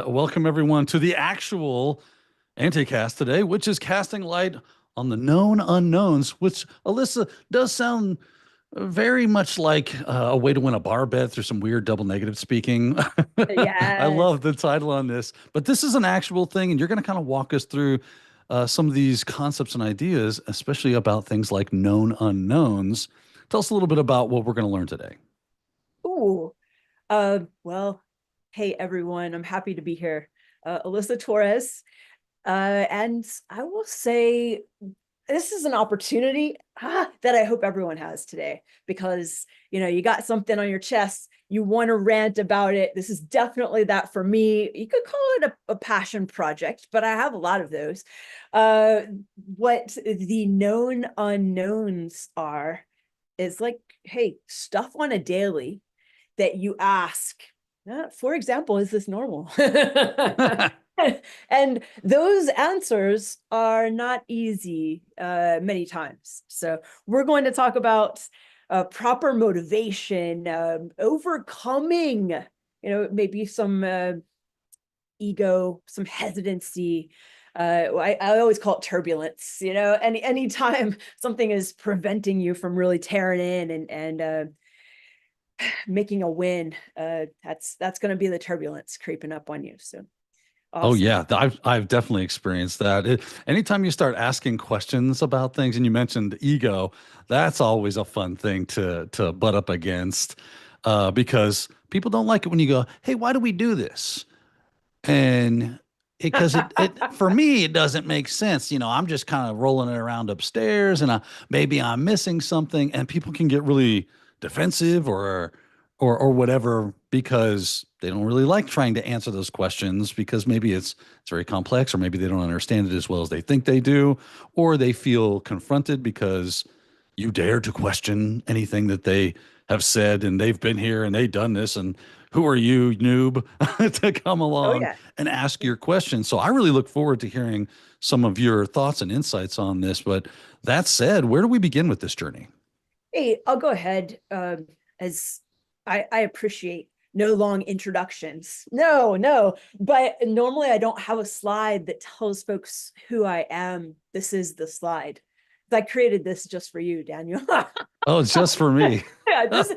Welcome everyone to the actual Anticast today, which is casting light on the known unknowns, which Alyssa does sound very much like a way to win a bar bet through some weird double negative speaking. I Yes. love the title on this, but this is an actual thing, and you're going to kind of walk us through some of these concepts and ideas, especially about things like known unknowns. Tell us a little bit about what we're going to learn today. Ooh. Well, hey everyone, I'm happy to be here. Alissa Torres. And I will say this is an opportunity that I hope everyone has today because you got something on your chest, you want to rant about it. This is definitely that for me. You could call it a passion project, but I have a lot of those. Uh, what the known unknowns are is like, hey, stuff on a daily that you ask, for example, is this normal? And those answers are not easy many times. So we're going to talk about proper motivation, overcoming, maybe some ego, some hesitancy. I always call it turbulence. Anytime something is preventing you from really tearing in and making a win, that's going to be the turbulence creeping up on you. So Oh awesome. yeah, I've definitely experienced that. Anytime you start asking questions about things, and you mentioned ego, that's always a fun thing to butt up against, because people don't like it when you go, "Hey, why do we do this?" And because it for me it doesn't make sense. I'm just kind of rolling it around upstairs, and maybe I'm missing something, and people can get really defensive or whatever because they don't really like trying to answer those questions because maybe it's very complex, or maybe they don't understand it as well as they think they do, or they feel confronted because you dare to question anything that they have said, and they've been here and they've done this, and who are you, noob, to come Oh along yeah. and ask your question. So I really look forward to hearing some of your thoughts and insights on this. But that said, where do we begin with this journey? Hey, I'll go ahead. As I appreciate no long introductions. No, no. But normally I don't have a slide that tells folks who I am. This is the slide. I created this just for you, Daniel. Oh, it's just for me. Yeah, this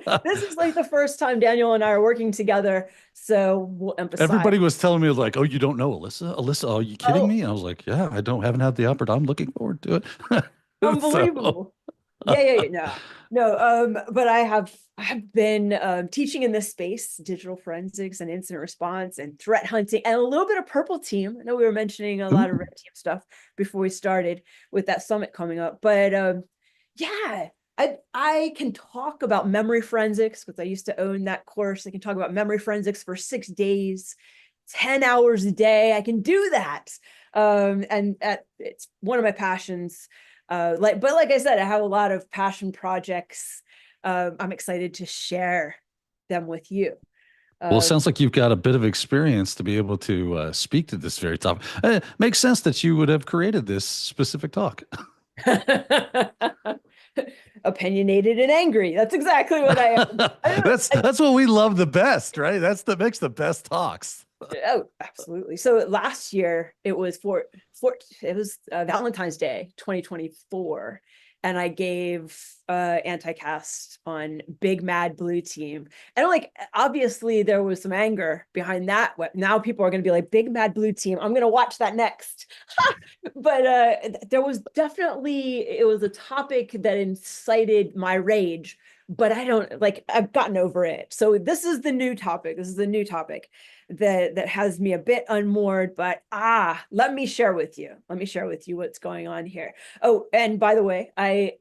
is like the first time Daniel and I are working together. So we'll emphasize. Everybody was telling me like, "Oh, you don't know Alyssa? Alyssa, are you kidding Oh, me?" And I was like, "Yeah, I don't haven't had the opportunity. I'm looking forward to it." So, unbelievable. Yeah, no, no. But I have been teaching in this space, digital forensics and incident response and threat hunting and a little bit of purple team. I know we were mentioning a lot of ooh, red team stuff before we started with that summit coming up, but yeah, I can talk about memory forensics because I used to own that course. I can talk about memory forensics for 6 days, 10 hours a day. I can do that. And it's one of my passions. But like I said, I have a lot of passion projects. I'm excited to share them with you. well, it Uh, sounds like you've got a bit of experience to be able to speak to this very topic. Makes sense that you would have created this specific talk. opinionated and angry. That's exactly what I am. That's what we love the best, right? That makes the best talks. Oh, absolutely. So last year it was for it was Valentine's Day 2024, and I gave anti-cast on Big Mad Blue Team. And like obviously there was some anger behind that. What now people are going to be like Big Mad Blue Team. I'm going to watch that next. But there was definitely it was a topic that incited my rage, but I don't like I've gotten over it. So this is the new topic. This is the new topic that has me a bit unmoored, but let me share with you. Let me share with you what's going on here. Oh, and by the way, I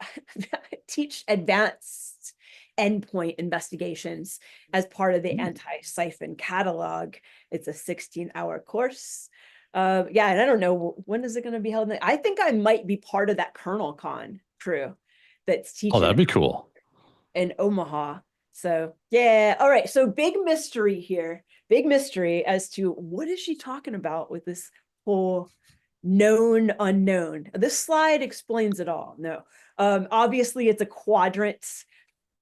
teach advanced endpoint investigations as part of the Antisyphon catalog. It's a 16-hour course. Yeah, and I don't know when is it going to be held. I think I might be part of that Colonel Con crew that's Oh, teaching that'd it be cool. in Omaha. So yeah, all right. So big mystery here, big mystery as to what is she talking about with this whole known unknown. This slide explains it all. No, obviously it's a quadrant.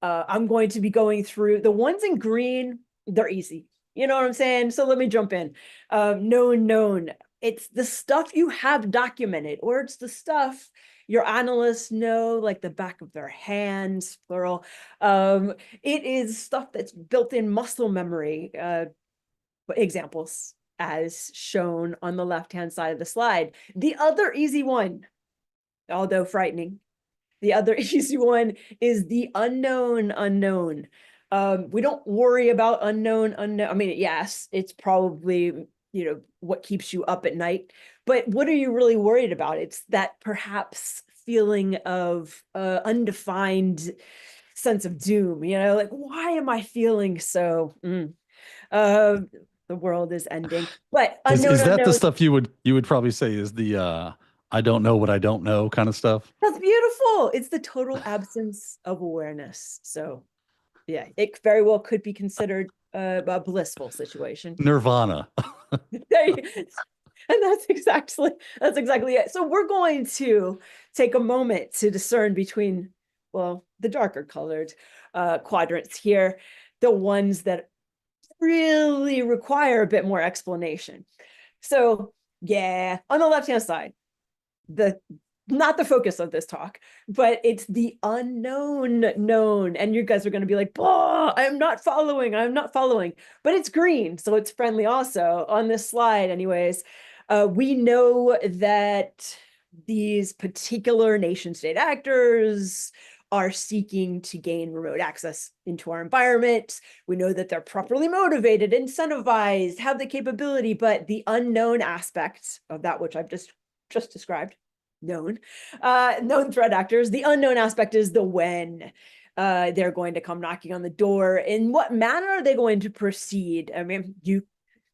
I'm going to be going through the ones in green. They're easy. You know what I'm saying? So let me jump in. Known. It's the stuff you have documented, or it's the stuff your analysts know like the back of their hands, plural. It is stuff that's built in muscle memory. Examples as shown on the left-hand side of the slide. The other easy one, although frightening, the other easy one is the unknown. We don't worry about unknown. I mean, yes, it's probably, what keeps you up at night, but what are you really worried about? It's that perhaps feeling of undefined sense of doom, like, why am I feeling so, uh, the world is ending, but Is that the unknown. stuff you would probably say is the I don't know what I don't know kind of stuff? That's beautiful. It's the total absence of awareness. So yeah, it very well could be considered a blissful situation. Nirvana. And that's exactly it. So we're going to take a moment to discern between, well, the darker colored quadrants here, the ones that really require a bit more explanation. So yeah, on the left-hand side, the not the focus of this talk, but it's the unknown known. And you guys are going to be like, I'm not following. But it's green, so it's friendly also on this slide anyways. We know that these particular nation state actors are seeking to gain remote access into our environment. We know that they're properly motivated, incentivized, have the capability, but the unknown aspect of that, which I've just described, known threat actors. The unknown aspect is the when they're going to come knocking on the door. In what manner are they going to proceed? I mean,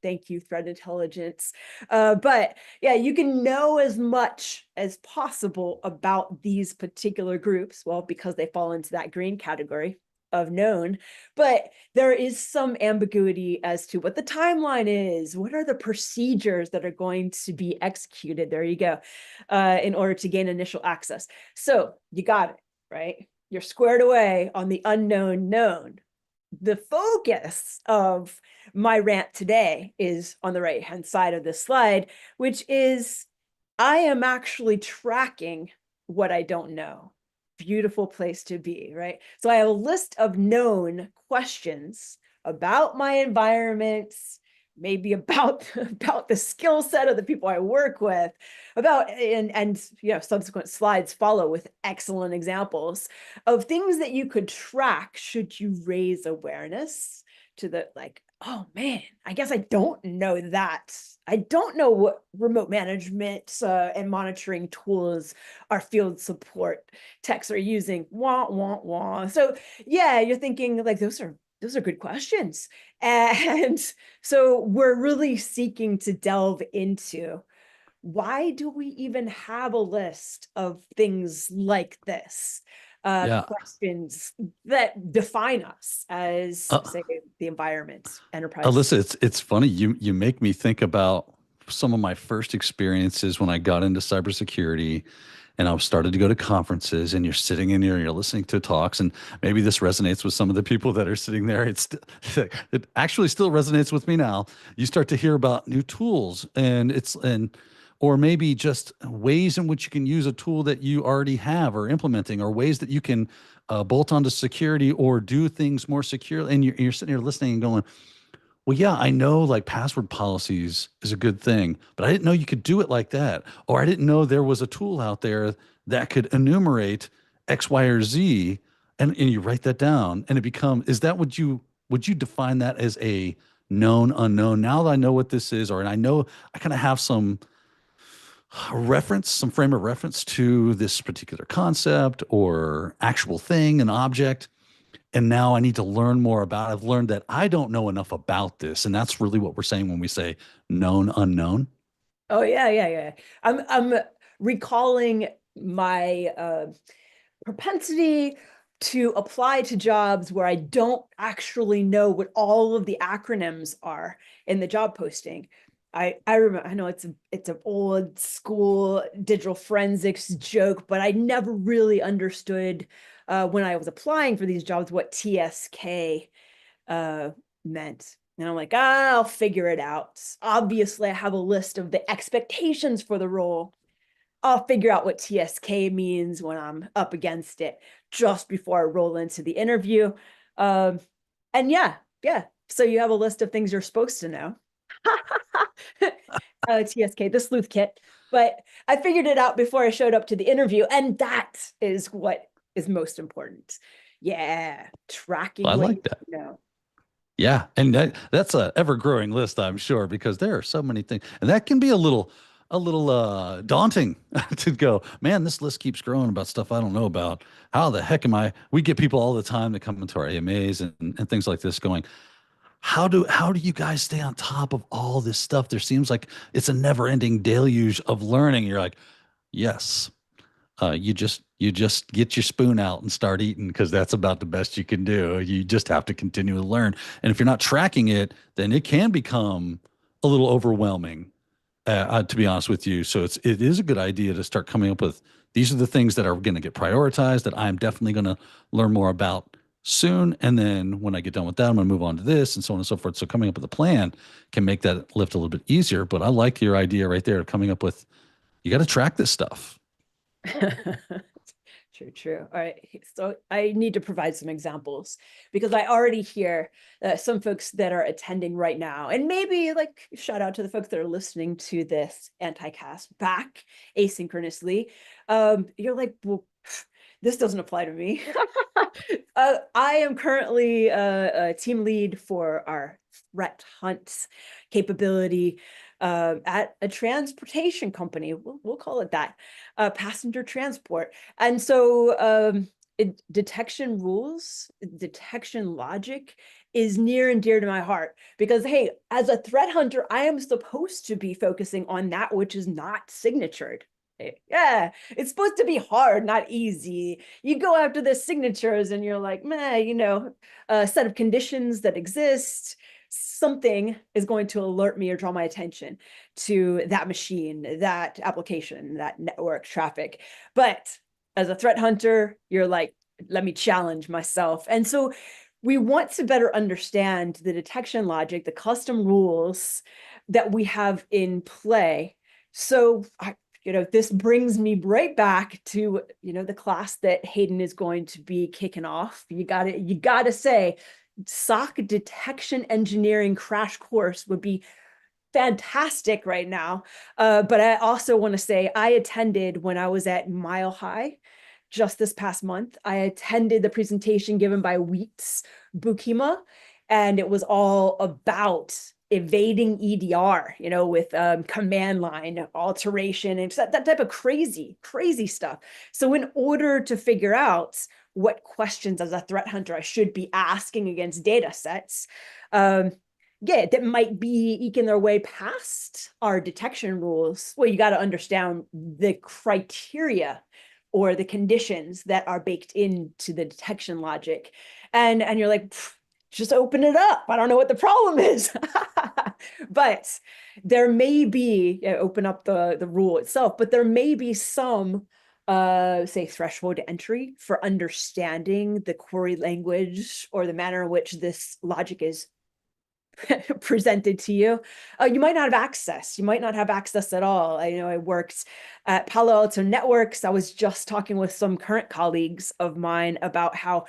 thank you, threat intelligence. But yeah, you can know as much as possible about these particular groups, well, because they fall into that green category of known, but there is some ambiguity as to what the timeline is. What are the procedures that are going to be executed? There you go, in order to gain initial access. So you got it, right? You're squared away on the unknown known. The focus of my rant today is on the right-hand side of this slide, which is I am actually tracking what I don't know. Beautiful place to be, right? So I have a list of known questions about my environments, maybe about the skill set of the people I work with, about and subsequent slides follow with excellent examples of things that you could track should you raise awareness to the like, oh man, I guess I don't know that. I don't know what remote management and monitoring tools our field support techs are using. Wah, wah, wah. So yeah, you're thinking like those are good questions. And so we're really seeking to delve into why do we even have a list of things like this? Yeah. Questions that define us as, Uh, say, the environment, enterprise. Alyssa, it's funny. You make me think about some of my first experiences when I got into cybersecurity and I started to go to conferences and you're sitting in here and you're listening to talks and maybe this resonates with some of the people that are sitting there. It actually still resonates with me now. You start to hear about new tools or maybe just ways in which you can use a tool that you already have or implementing or ways that you can bolt onto security or do things more securely. And you're sitting here listening and going, well, yeah, I know like password policies is a good thing, but I didn't know you could do it like that. Or I didn't know there was a tool out there that could enumerate X, Y, or Z. And you write that down and is that would you define that as a known unknown? Now that I know what this is, or and I know I kind of have some reference, some frame of reference to this particular concept or actual thing, an object. And now I need to learn more about it. I've learned that I don't know enough about this. And that's really what we're saying when we say known unknown. Oh yeah. I'm recalling my propensity to apply to jobs where I don't actually know what all of the acronyms are in the job posting. I remember, I know it's an old school digital forensics joke, but I never really understood when I was applying for these jobs what TSK meant. And I'm like, I'll figure it out. Obviously, I have a list of the expectations for the role. I'll figure out what TSK means when I'm up against it just before I roll into the interview. Um, and yeah. So you have a list of things you're supposed to know. TSK, the sleuth kit. But I figured it out before I showed up to the interview, and that is what is most important. Yeah, tracking I what like you that. know. Yeah, and that's a ever growing list, I'm sure, because there are so many things, and that can be a little daunting to go. Man, this list keeps growing about stuff I don't know about. How the heck am I? We get people all the time that come into our AMAs and things like this, going, how do you guys stay on top of all this stuff? There seems like it's a never ending deluge of learning. You're like, yes, you just get your spoon out and start eating because that's about the best you can do. You just have to continue to learn. And if you're not tracking it, then it can become a little overwhelming, to be honest with you. So it is a good idea to start coming up with these are the things that are going to get prioritized that I'm definitely going to learn more about soon. And then when I get done with that, I'm going to move on to this and so on and so forth. So coming up with a plan can make that lift a little bit easier. But I like your idea right there of coming up with you got to track this stuff. True. All right. So I need to provide some examples because I already hear some folks that are attending right now, and maybe like shout out to the folks that are listening to this anti-cast back asynchronously. You're like, well, this doesn't apply to me. I am currently a team lead for our threat hunt capability at a transportation company. We'll call it that, passenger transport. And so detection rules, detection logic is near and dear to my heart because, hey, as a threat hunter, I am supposed to be focusing on that which is not signatured. Yeah, it's supposed to be hard, not easy. You go after the signatures and you're like, meh, a set of conditions that exist, something is going to alert me or draw my attention to that machine, that application, that network traffic. But as a threat hunter, you're like, let me challenge myself. And so we want to better understand the detection logic, the custom rules that we have in play. So this brings me right back to, the class that Hayden is going to be kicking off. You gotta say, SOC detection engineering crash course would be fantastic right now. But I also want to say I attended when I was at Mile High just this past month. I attended the presentation given by Wheats Bukima, and it was all about evading EDR, with command line alteration and that type of crazy, crazy stuff. So in order to figure out what questions as a threat hunter I should be asking against data sets, that might be eking their way past our detection rules. Well, you got to understand the criteria or the conditions that are baked into the detection logic. And you're like, just open it up. I don't know what the problem is. But there may be, open up the rule itself, but there may be some say threshold entry for understanding the query language or the manner in which this logic is presented to you. You might not have access. You might not have access at all. I know I worked at Palo Alto Networks. I was just talking with some current colleagues of mine about how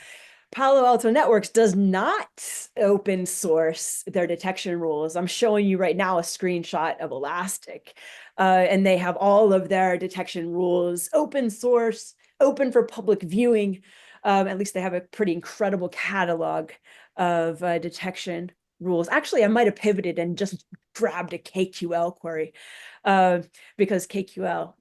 Palo Alto Networks does not open source their detection rules. I'm showing you right now a screenshot of Elastic, and they have all of their detection rules open source, open for public viewing. At least they have a pretty incredible catalog of detection rules. Actually, I might have pivoted and just grabbed a KQL query because KQL,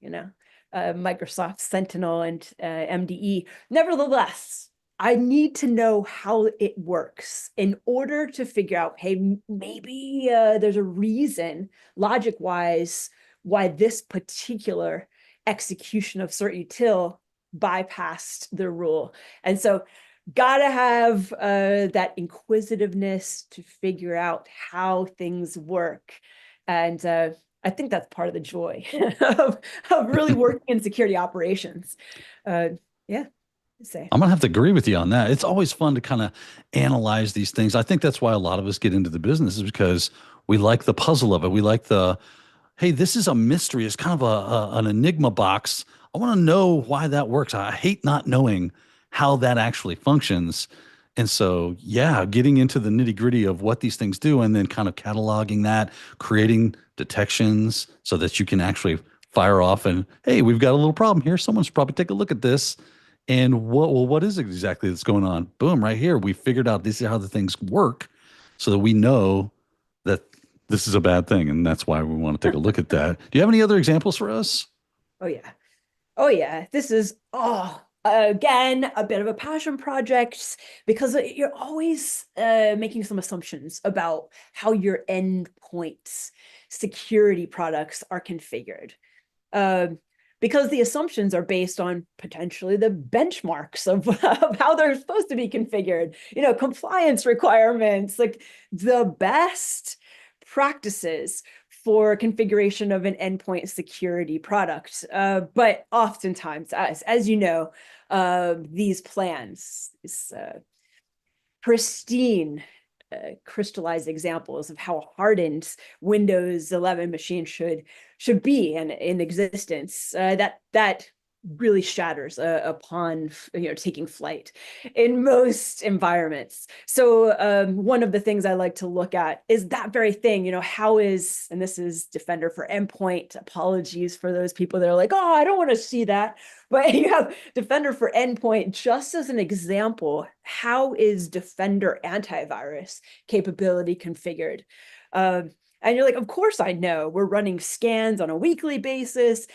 Microsoft Sentinel and MDE. Nevertheless, I need to know how it works in order to figure out, hey, maybe there's a reason, logic-wise, why this particular execution of cert util bypassed the rule. And so gotta have that inquisitiveness to figure out how things work. And I think that's part of the joy of really working in security operations. Yeah. Say, I'm gonna have to agree with you on that. It's always fun to kind of analyze these things. I think that's why a lot of us get into the business is because we like the puzzle of it. We like the, hey, this is a mystery. It's kind of an enigma box. I want to know why that works. I hate not knowing how that actually functions. And so, yeah, getting into the nitty gritty of what these things do and then kind of cataloging that, creating detections so that you can actually fire off and, hey, we've got a little problem here. Someone should probably take a look at this. And what is it exactly that's going on? Boom, right here. We figured out this is how the things work so that we know that this is a bad thing. And that's why we want to take a look at that. Do you have any other examples for us? oh yeah. Oh yeah, this is again a bit of a passion project because you're always making some assumptions about how your endpoints security products are configured. Um, because the assumptions are based on potentially the benchmarks of how they're supposed to be configured, compliance requirements, like the best practices for configuration of an endpoint security product. But oftentimes, as you know, these plans, pristine, crystallized examples of how hardened Windows 11 machines should be in existence. That really shatters upon taking flight in most environments. So one of the things I like to look at is that very thing. How is, and this is Defender for Endpoint. Apologies for those people that are like, oh, I don't want to see that. But you have Defender for Endpoint just as an example. How is Defender antivirus capability configured? And you're like, of course I know. We're running scans on a weekly basis.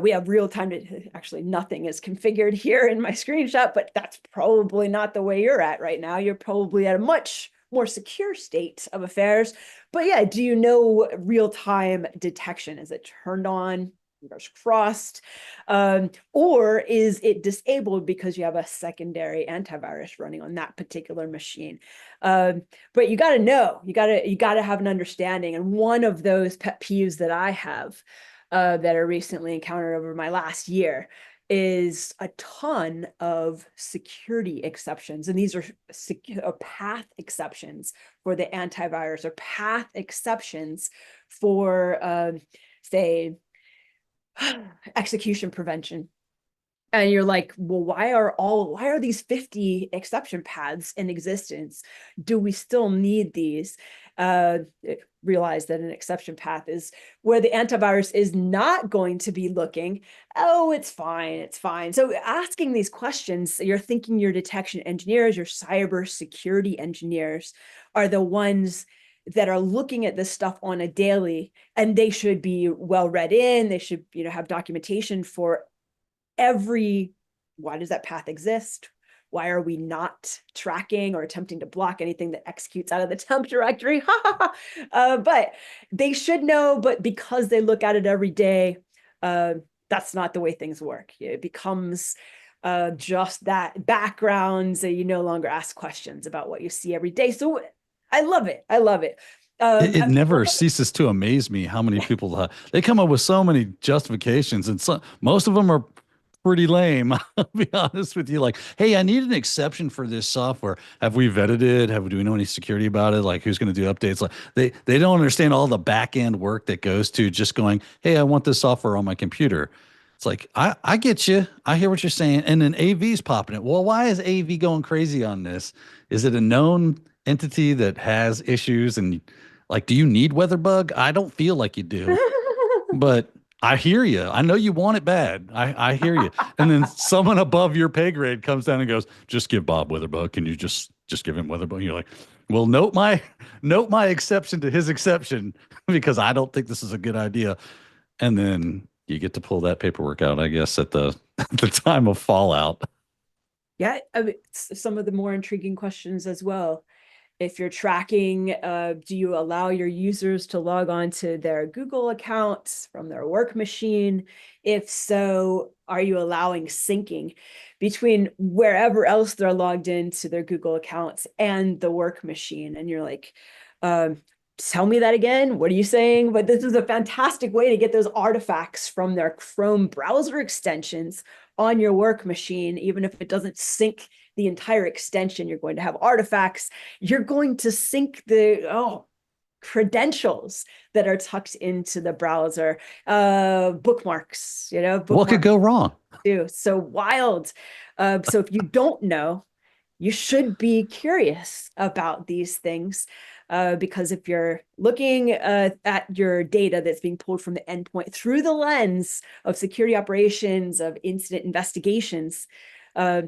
We have real time actually nothing is configured here in my screenshot, but that's probably not the way you're at right now. You're probably at a much more secure state of affairs. But yeah, do you know real time detection? Is it turned on? Fingers crossed. Or is it disabled because you have a secondary antivirus running on that particular machine? But you got to know, you got to have an understanding. And one of those pet peeves that I have that I recently encountered over my last year is a ton of security exceptions. And these are path exceptions for the antivirus or path exceptions for, say, execution prevention. And you're like, well, why are these 50 exception paths in existence? Do we still need these? Realize that an exception path is where the antivirus is not going to be looking. Oh, it's fine, it's fine. So asking these questions, you're thinking your detection engineers, your cyber security engineers are the ones that are looking at this stuff on a daily, and they should be well read in. They should, have documentation for why does that path exist? Why are we not tracking or attempting to block anything that executes out of the temp directory? But they should know, but because they look at it every day, that's not the way things work. It becomes just that background, so you no longer ask questions about what you see every day. So I love it. I love it. It never ceases to amaze me how many people they come up with so many justifications, and most of them are pretty lame. I'll be honest with you. Like, hey, I need an exception for this software. Have we vetted it? Do we know any security about it? Like, who's going to do updates? Like, they don't understand all the back end work that goes to just going, hey, I want this software on my computer. It's like, I get you. I hear what you're saying. And then AV's popping it. Well, why is AV going crazy on this? Is it a known entity that has issues? And like, do you need WeatherBug? I don't feel like you do, but I hear you. I know you want it bad. I hear you. And then someone above your pay grade comes down and goes, "Just give Bob WeatherBug. Can you just give him WeatherBug?" And you're like, "Well, note my exception to his exception because I don't think this is a good idea." And then you get to pull that paperwork out, I guess, at the at the time of fallout. Yeah, I mean, some of the more intriguing questions as well. If you're tracking, do you allow your users to log on to their Google accounts from their work machine? If so, are you allowing syncing between wherever else they're logged into their Google accounts and the work machine? And you're like, tell me that again. What are you saying? But this is a fantastic way to get those artifacts from their Chrome browser extensions on your work machine, even if it doesn't sync the entire extension, you're going to have artifacts. You're going to sync the credentials that are tucked into the browser, bookmarks, What could bookmarks go wrong? too. So wild. So if you don't know, you should be curious about these things, because if you're looking at your data that's being pulled from the endpoint through the lens of security operations, of incident investigations, uh,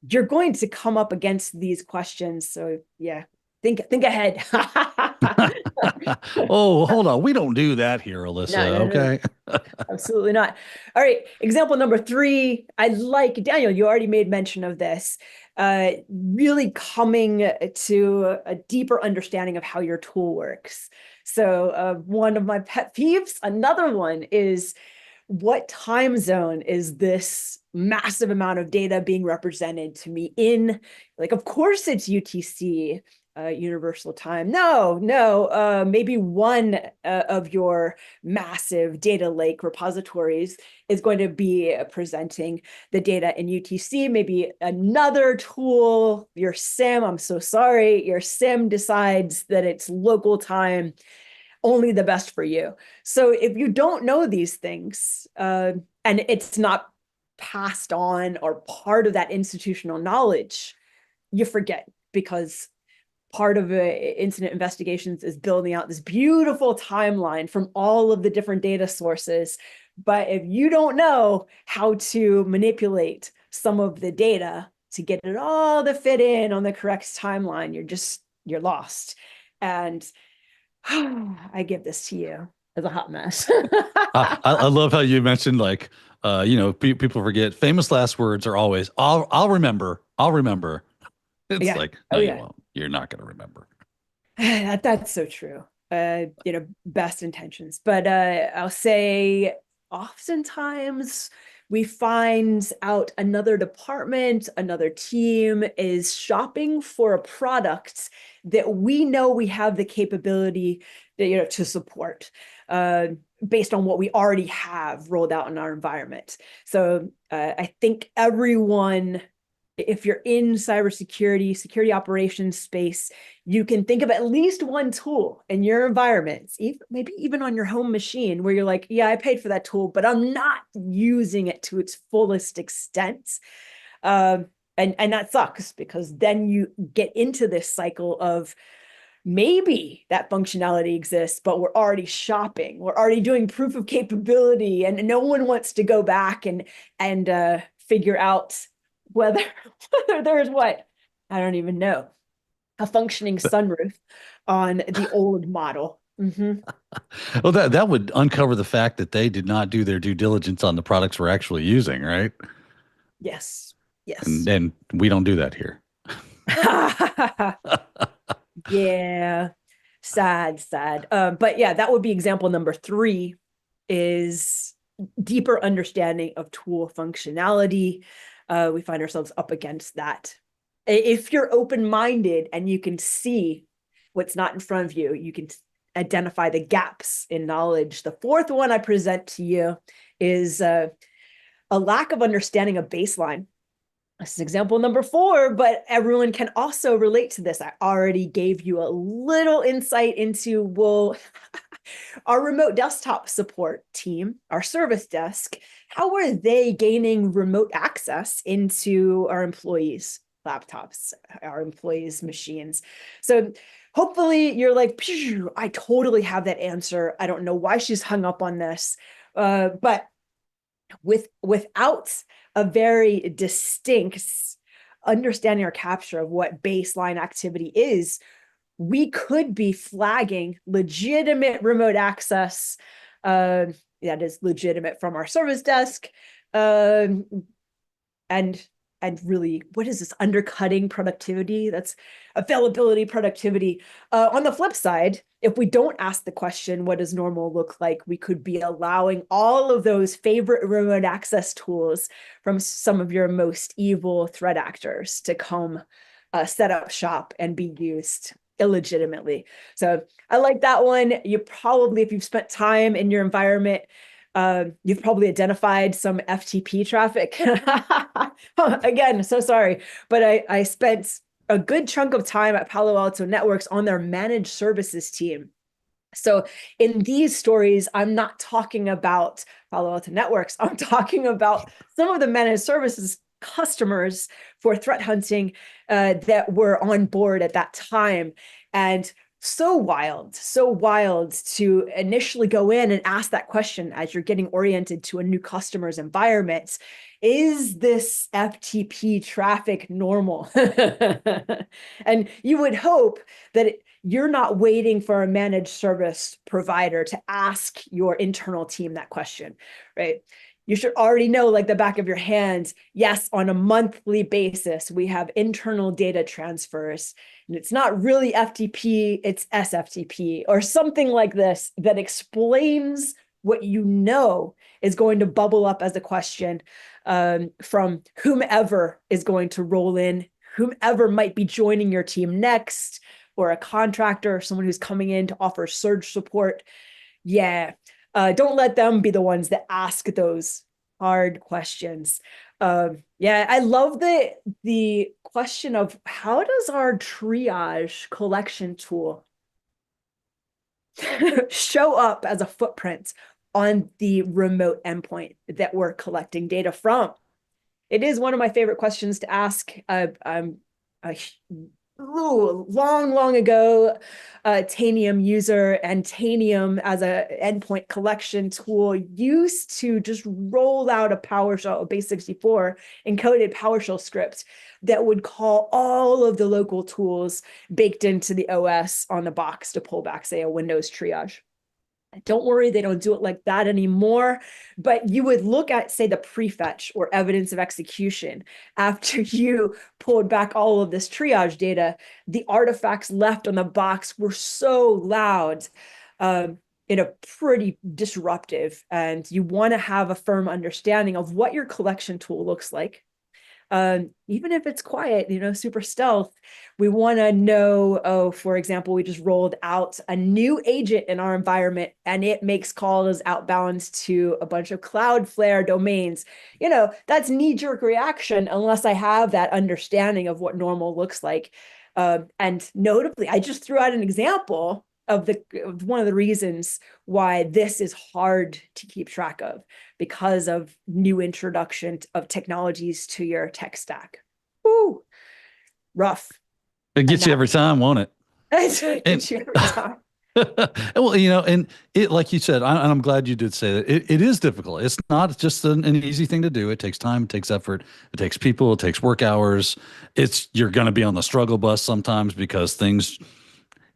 you're going to come up against these questions. So yeah, think ahead. Oh, hold on. We don't do that here, No, Alissa. no, no. Okay. Absolutely not. All right. Example number 3. I like, Daniel, you already made mention of this. Really coming to a deeper understanding of how your tool works. So one of my pet peeves, another one, is what time zone is this massive amount of data being represented to me in? Like, of course it's UTC, universal time. No, maybe one of your massive data lake repositories is going to be presenting the data in UTC. Maybe another tool, your SIM, I'm so sorry, your SIM decides that it's local time, only the best for you. So if you don't know these things, and it's not passed on or part of that institutional knowledge, you forget, because part of incident investigations is building out this beautiful timeline from all of the different data sources. But if you don't know how to manipulate some of the data to get it all to fit in on the correct timeline, you're lost. And I give this to you as a hot mess. I love how you mentioned like people forget famous last words are always I'll remember. I'll remember. It's Yeah. like, no, Oh you yeah. won't. You're not going to remember. That's so true. Best intentions. But I'll say oftentimes we find out another department, another team is shopping for a product that we know we have the capability to support, based on what we already have rolled out in our environment. So I think everyone, if you're in cybersecurity, security operations space, you can think of at least one tool in your environment, maybe even on your home machine, where you're like, yeah, I paid for that tool, but I'm not using it to its fullest extent. And that sucks, because then you get into this cycle of maybe that functionality exists, but we're already shopping, we're already doing proof of capability, and no one wants to go back and figure out whether whether there's what, I don't even know, a functioning sunroof on the old model. Well, that would uncover the fact that they did not do their due diligence on the products we're actually using, right? Yes, And yes. and we don't do that here. Yeah, sad. But yeah, that would be example number 3, is deeper understanding of tool functionality. We find ourselves up against that. If you're open-minded and you can see what's not in front of you, you can identify the gaps in knowledge. The 4th one I present to you is a lack of understanding of baseline. This is example number 4, but everyone can also relate to this. I already gave you a little insight into, well, our remote desktop support team, our service desk, how are they gaining remote access into our employees' laptops, our employees' machines? So hopefully you're like, I totally have that answer. I don't know why she's hung up on this. But without a very distinct understanding or capture of what baseline activity is, we could be flagging legitimate remote access, that is legitimate from our service desk, um, and really, what is this, undercutting productivity? That's availability, productivity. On the flip side, if we don't ask the question, what does normal look like, we could be allowing all of those favorite remote access tools from some of your most evil threat actors to come set up shop and be used illegitimately. So I like that one. You probably, if you've spent time in your environment, You've probably identified some FTP traffic. Again, so sorry, but I spent a good chunk of time at Palo Alto Networks on their managed services team. So in these stories, I'm not talking about Palo Alto Networks. I'm talking about some of the managed services customers for threat hunting that were on board at that time. And so wild to initially go in and ask that question as you're getting oriented to a new customer's environment. Is this FTP traffic normal? And you would hope that you're not waiting for a managed service provider to ask your internal team that question, right? You should already know, like the back of your hand, yes, on a monthly basis, we have internal data transfers. And it's not really FTP, it's SFTP or something like this that explains what you know is going to bubble up as a question from whomever is going to roll in, whomever might be joining your team next, or a contractor, or someone who's coming in to offer surge support. Yeah, don't let them be the ones that ask those hard questions. Yeah, I love the question of how does our triage collection tool show up as a footprint on the remote endpoint that we're collecting data from? It is one of my favorite questions to ask. I'm a long ago Tanium user, and Tanium as a endpoint collection tool used to just roll out a PowerShell, a base64 encoded PowerShell script that would call all of the local tools baked into the OS on the box to pull back, say, a Windows triage. Don't worry, they don't do it like that anymore. But you would look at, say, the prefetch or evidence of execution after you pulled back all of this triage data. The artifacts left on the box were so loud, in a pretty disruptive. And you want to have a firm understanding of what your collection tool looks like. Even if it's quiet, super stealth, we want to know, oh, for example, we just rolled out a new agent in our environment and it makes calls outbound to a bunch of Cloudflare domains. That's knee-jerk reaction unless I have that understanding of what normal looks like. And notably, I just threw out an example of one of the reasons why this is hard to keep track of, because of new introduction of technologies to your tech stack. Ooh, rough. It gets you every time, won't it? It gets you every time. Well, and it, like you said, and I'm glad you did say that it is difficult. It's not just an easy thing to do. It takes time, it takes effort, it takes people, it takes work hours. You're going to be on the struggle bus sometimes because things,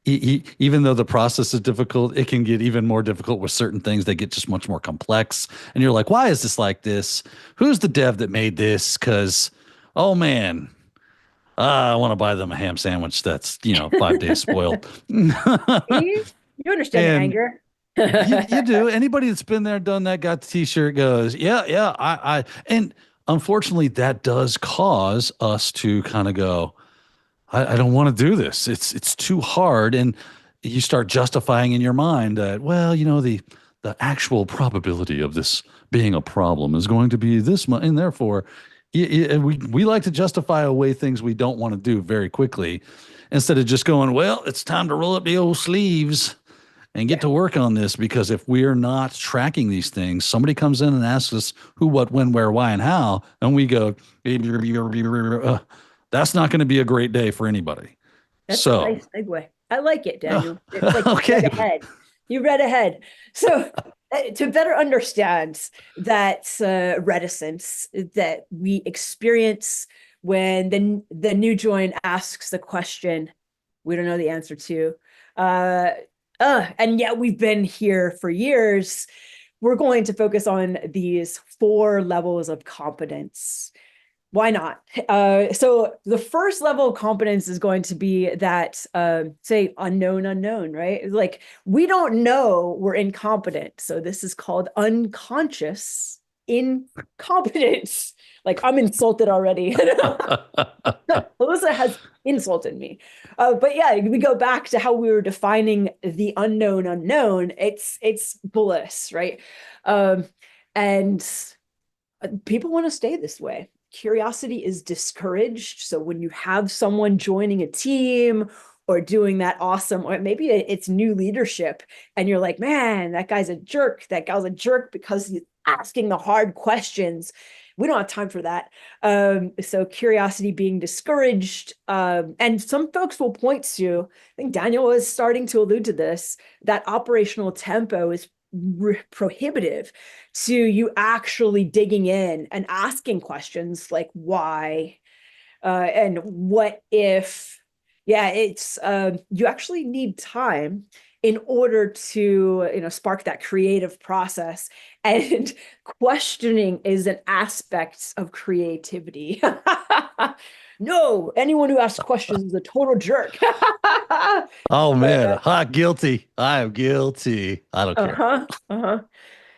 even though the process is difficult, it can get even more difficult with certain things. They get just much more complex. And you're like, why is this like this? Who's the dev that made this? Because, oh man, I want to buy them a ham sandwich that's, 5 days spoiled. You understand the And anger. you do. Anybody that's been there, done that, got the t-shirt goes, yeah. And unfortunately, that does cause us to kind of go, I don't want to do this. It's too hard. And you start justifying in your mind that, well, the actual probability of this being a problem is going to be this much. And therefore, we like to justify away things we don't want to do very quickly instead of just going, well, it's time to roll up the old sleeves and get to work on this. Because if we're not tracking these things, somebody comes in and asks us who, what, when, where, why, and how, and we go, that's not going to be a great day for anybody. That's a So, nice segue. I like it, Daniel. It's like you okay. read ahead. You read ahead. So to better understand that reticence that we experience when the new join asks the question we don't know the answer to, and yet we've been here for years, we're going to focus on these 4 levels of competence. Why not? So the first level of competence is going to be that, say, unknown, right? Like, we don't know we're incompetent. So this is called unconscious incompetence. Like, I'm insulted already. Alissa has insulted me. But yeah, we go back to how we were defining the unknown unknown. It's bliss, right? Um, and people want to stay this way. Curiosity is discouraged. So when you have someone joining a team or doing that awesome, or maybe it's new leadership, and you're like, man, that guy's a jerk. That gal's a jerk because he's asking the hard questions. We don't have time for that. So curiosity being discouraged. And some folks will point to, I think Daniel was starting to allude to this, that operational tempo is prohibitive to you actually digging in and asking questions like why and what if. Yeah, it's you actually need time in order to spark that creative process, and questioning is an aspect of creativity. No, anyone who asks questions is a total jerk. Oh But, man, guilty. I am guilty. I don't care. uh-huh, uh-huh.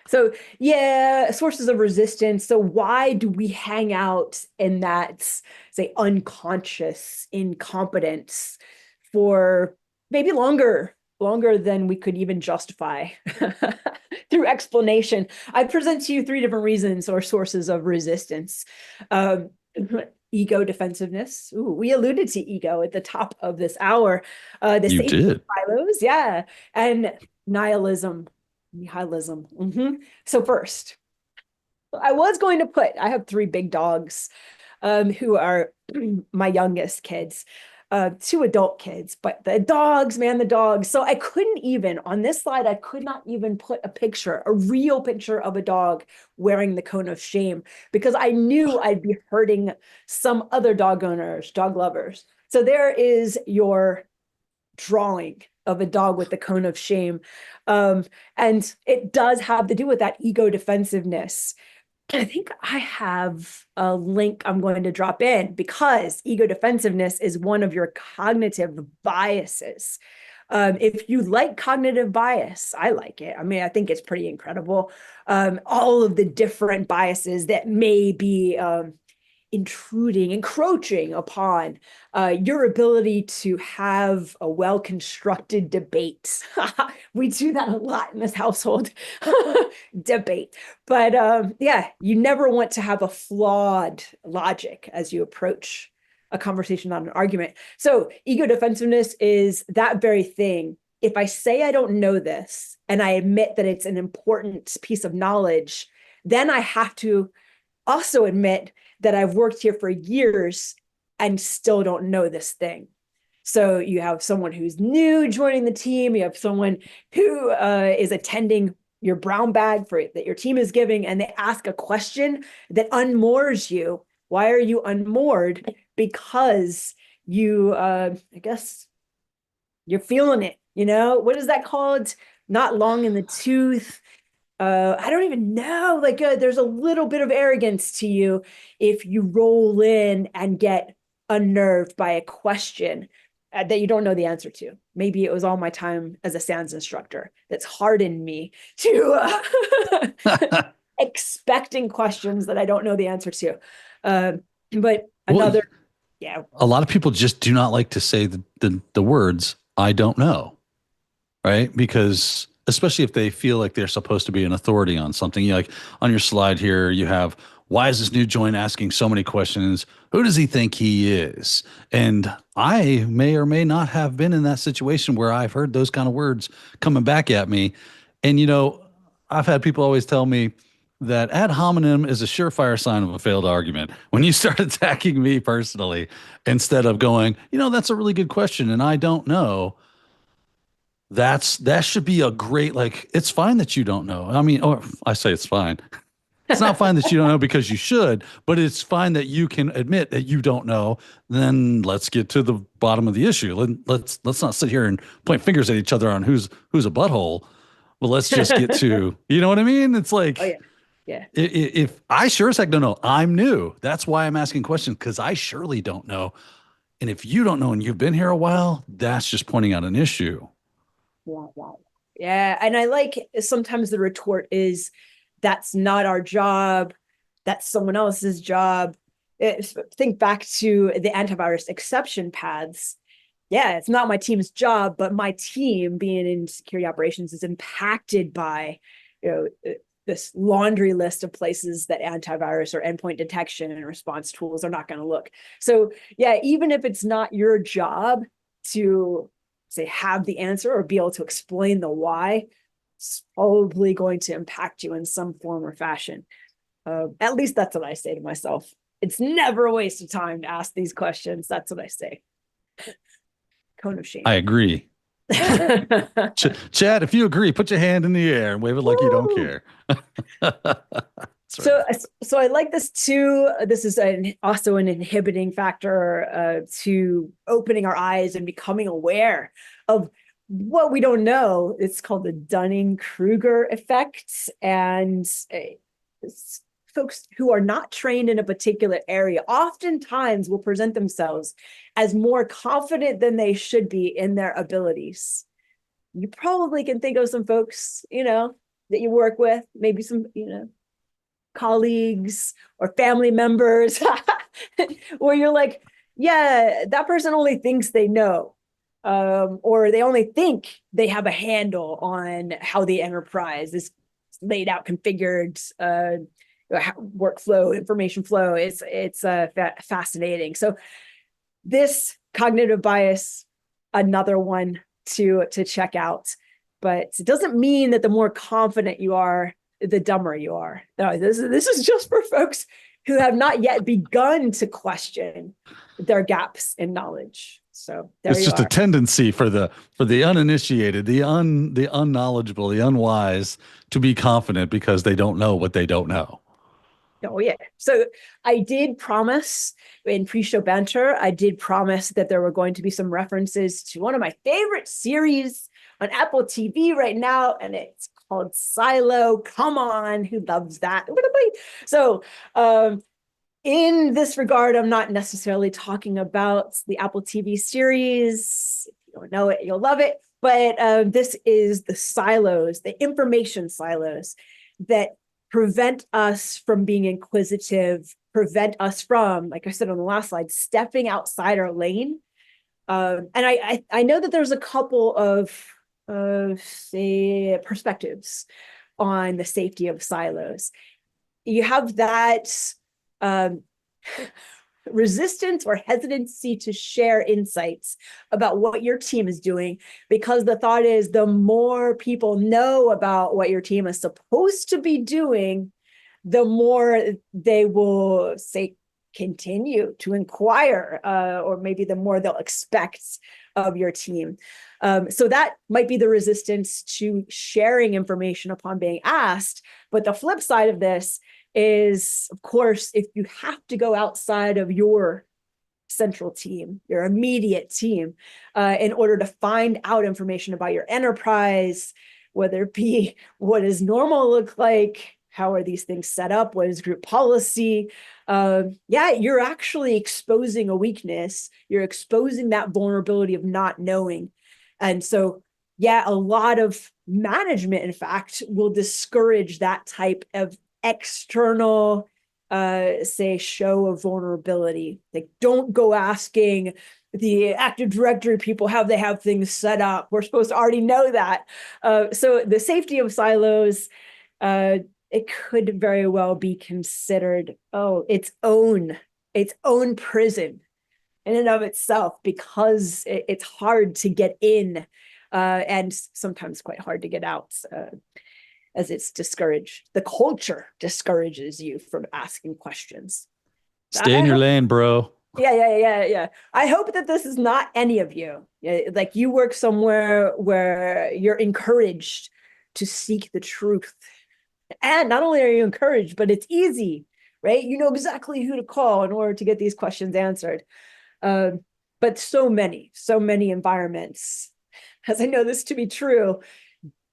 So yeah, sources of resistance. So why do we hang out in that, say, unconscious incompetence for maybe longer than we could even justify through explanation? I present to you three different reasons or sources of resistance. Um, Ego defensiveness. Ooh, we alluded to ego at the top of this hour. The You safety did. silos, yeah, and nihilism. Nihilism. So first, I have three big dogs who are my youngest kids, two adult kids, but the dogs, man, the dogs. So I couldn't even, on this slide, I could not even put a real picture of a dog wearing the cone of shame, because I knew I'd be hurting some other dog owners, dog lovers. So there is your drawing of a dog with the cone of shame. And it does have to do with that ego defensiveness. I think I have a link I'm going to drop in, because ego defensiveness is one of your cognitive biases. If you like cognitive bias, I like it. I mean, I think it's pretty incredible. All of the different biases that may be encroaching upon your ability to have a well-constructed debate. We do that a lot in this household. Debate. But yeah, you never want to have a flawed logic as you approach a conversation, not an argument. So ego defensiveness is that very thing. If I say I don't know this and I admit that it's an important piece of knowledge, then I have to also admit that I've worked here for years and still don't know this thing. So you have someone who's new joining the team. You have someone who is attending your brown bag for that your team is giving, and they ask a question that unmoors you. Why are you unmoored? Because you, I guess, you're feeling it. What is that called? Not long in the tooth. I don't even know. Like, there's a little bit of arrogance to you if you roll in and get unnerved by a question that you don't know the answer to. Maybe it was all my time as a SANS instructor that's hardened me to expecting questions that I don't know the answer to. But Well, another, yeah. a lot of people just do not like to say the words, I don't know, right? Because especially if they feel like they're supposed to be an authority on something. Like on your slide here, you have, why is this new join asking so many questions? Who does he think he is? And I may or may not have been in that situation where I've heard those kind of words coming back at me. And, I've had people always tell me that ad hominem is a surefire sign of a failed argument. When you start attacking me personally, instead of going, that's a really good question and I don't know, that should be a great, like, it's fine that you don't know. I mean, or I say it's fine. It's not fine that you don't know because you should, but it's fine that you can admit that you don't know. Then let's get to the bottom of the issue. Let's not sit here and point fingers at each other on who's a butthole. Well, let's just get to, you know what I mean? It's Oh like, yeah, yeah. if I sure as heck don't know, I'm new. That's why I'm asking questions, because I surely don't know. And if you don't know and you've been here a while, that's just pointing out an issue. Wow, wow. Yeah, and I like sometimes the retort is, that's not our job, that's someone else's job. Think back to the antivirus exception paths. Yeah, it's not my team's job, but my team being in security operations is impacted by, this laundry list of places that antivirus or endpoint detection and response tools are not going to look. So yeah, even if it's not your job to say have the answer or be able to explain the why, it's probably going to impact you in some form or fashion. At least that's what I say to myself. It's never a waste of time to ask these questions. That's what I say. Cone of shame. I agree. Chad, if you agree, put your hand in the air and wave it like you don't care. So, Right. so I like this too. This is also an inhibiting factor to opening our eyes and becoming aware of what we don't know. It's called the Dunning-Kruger effect. And folks who are not trained in a particular area oftentimes will present themselves as more confident than they should be in their abilities. You probably can think of some folks, that you work with, maybe some, colleagues or family members where you're like, yeah, that person only thinks they know, or they only think they have a handle on how the enterprise is laid out, configured, workflow, information flow. It's fascinating. So this cognitive bias, another one to check out, but it doesn't mean that the more confident you are, the dumber you are. No, this is just for folks who have not yet begun to question their gaps in knowledge. So there It's you just a are. tendency for the uninitiated, the unknowledgeable, the unwise to be confident because they don't know what they don't know. Oh yeah. So I did promise in pre-show banter, I did promise that there were going to be some references to one of my favorite series on Apple TV right now, and it's called Silo. Come on, who loves that? So in this regard, I'm not necessarily talking about the Apple TV series. If you don't know it, you'll love it. But this is the silos, the information silos that prevent us from being inquisitive, prevent us from, like I said on the last slide, stepping outside our lane. And I know that there's a couple of say perspectives on the safety of silos. You have that um, resistance or hesitancy to share insights about what your team is doing, because the thought is the more people know about what your team is supposed to be doing, the more they will say continue to inquire, or maybe the more they'll expect of your team. So that might be the resistance to sharing information upon being asked. But the flip side of this is, of course, if you have to go outside of your central team, your immediate team, in order to find out information about your enterprise, whether it be what does normal look like, how are these things set up, what is group policy, yeah, you're actually exposing a weakness. You're exposing that vulnerability of not knowing. And so, yeah, a lot of management, in fact, will discourage that type of external, say, show of vulnerability. Like, don't go asking the Active Directory people how they have things set up. We're supposed to already know that. So the safety of silos, it could very well be considered, its own prison in and of itself, because it's hard to get in, and sometimes quite hard to get out, as it's discouraged. The culture discourages you from asking questions. Stay in your lane, bro. Yeah. I hope that this is not any of you. Like, you work somewhere where you're encouraged to seek the truth. And not only are you encouraged, but it's easy, right? You know exactly who to call in order to get these questions answered. But so many environments, as I know this to be true,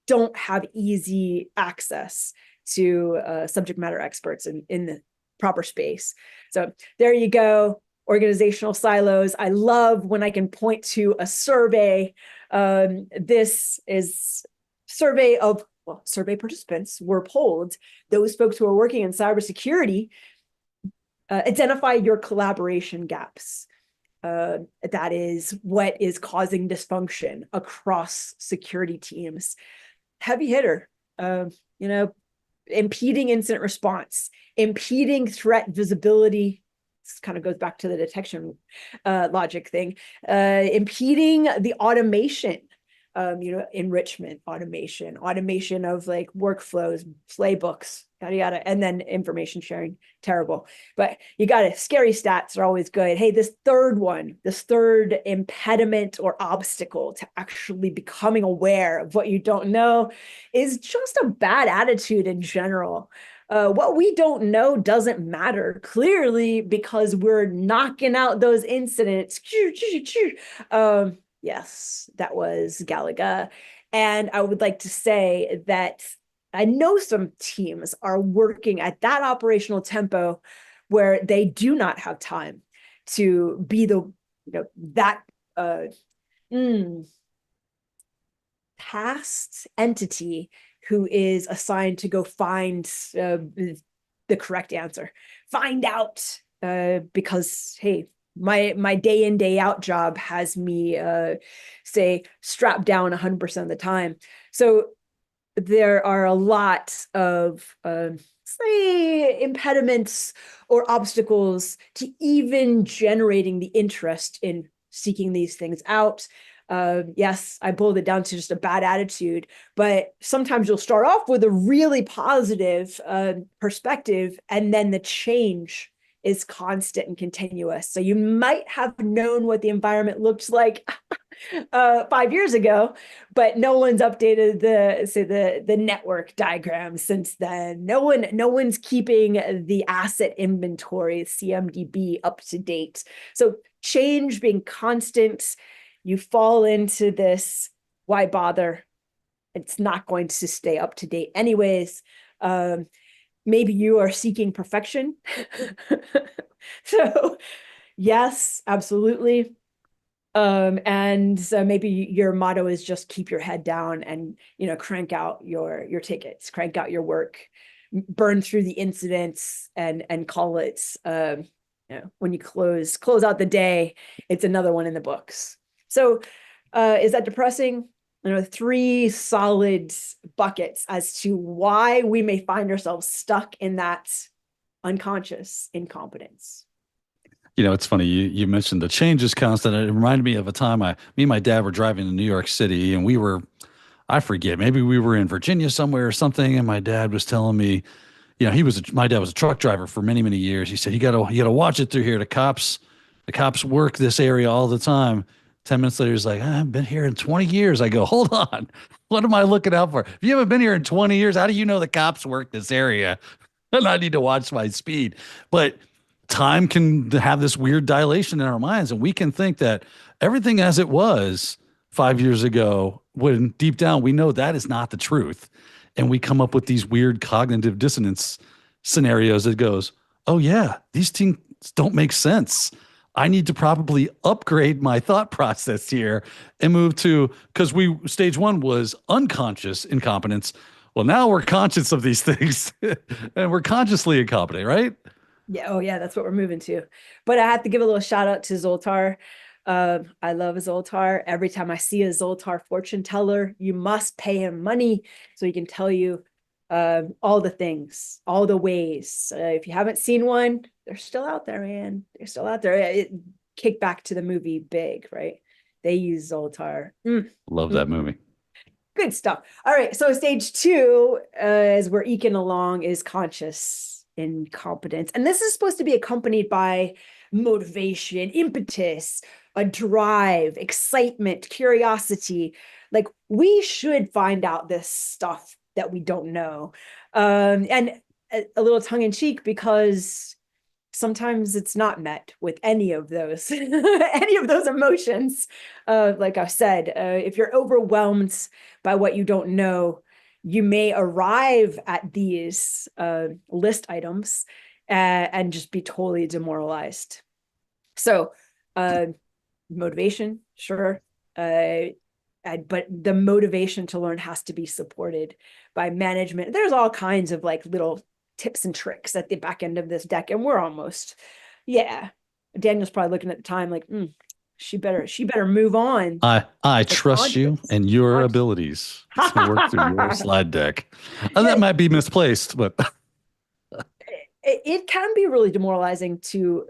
don't have easy access to subject matter experts in the proper space. So there you go. Organizational silos. I love when I can point to a survey. This is survey of well, survey participants were polled, those folks who are working in cybersecurity, identify your collaboration gaps. That is what is causing dysfunction across security teams. Heavy hitter, impeding incident response, impeding threat visibility. This kind of goes back to the detection logic thing, impeding the automation, enrichment, automation of like workflows, playbooks, yada, yada, and then information sharing, terrible. But you got it. Scary stats are always good. Hey, this third impediment or obstacle to actually becoming aware of what you don't know is just a bad attitude in general. What we don't know doesn't matter, clearly, because we're knocking out those incidents. Yes, that was Galaga. And I would like to say that I know some teams are working at that operational tempo where they do not have time to be that past entity who is assigned to go find the correct answer, find out, because, hey, my day in, day out job has me, say, strapped down 100% of the time. So there are a lot of, say, impediments or obstacles to even generating the interest in seeking these things out. Yes, I boiled it down to just a bad attitude, but sometimes you'll start off with a really positive perspective, and then the change is constant and continuous. So you might have known what the environment looked like 5 years ago, but no one's updated the network diagram since then. No one's keeping the asset inventory, CMDB, up to date. So change being constant, you fall into this, why bother? It's not going to stay up to date anyways. Maybe you are seeking perfection. So yes, absolutely. And maybe your motto is just keep your head down and, crank out your tickets, crank out your work, burn through the incidents, and call it, when you close out the day, it's another one in the books. So is that depressing? 3 solid buckets as to why we may find ourselves stuck in that unconscious incompetence. It's funny. You mentioned the change is constant. It reminded me of a time me and my dad were driving to New York City, and I forget, maybe we were in Virginia somewhere or something. And my dad was telling me, my dad was a truck driver for many, many years. He said, you gotta watch it through here. The cops work this area all the time. 10 minutes later, he's like, I've been here in 20 years. I go, hold on. What am I looking out for? If you haven't been here in 20 years, how do you know the cops work this area? And I need to watch my speed. But time can have this weird dilation in our minds, and we can think that everything as it was 5 years ago, when deep down we know that is not the truth. And we come up with these weird cognitive dissonance scenarios that goes, oh yeah, these things don't make sense. I need to probably upgrade my thought process here and move to, because stage one was unconscious incompetence. Well, now we're conscious of these things and we're consciously incompetent, right? Yeah, oh yeah, that's what we're moving to. But I have to give a little shout out to Zoltar. I love Zoltar. Every time I see a Zoltar fortune teller, you must pay him money so he can tell you all the things, all the ways. If you haven't seen one, they're still out there, man. They're still out there. Kick back to the movie Big, right? They use Zoltar. Love that movie. Good stuff. All right, so stage 2, as we're eking along, is conscious incompetence. And this is supposed to be accompanied by motivation, impetus, a drive, excitement, curiosity. Like, we should find out this stuff that we don't know. And a little tongue in cheek, because sometimes it's not met with any of those any of those emotions. Like I said, if you're overwhelmed by what you don't know, you may arrive at these list items and just be totally demoralized. So motivation, sure. but the motivation to learn has to be supported by management. There's all kinds of like little tips and tricks at the back end of this deck, and we're almost, yeah. Daniel's probably looking at the time like, she better move on. I It's trust you conscious. and your Conscious. abilities to work through your slide deck. And that Yeah, might be misplaced, but it can be really demoralizing to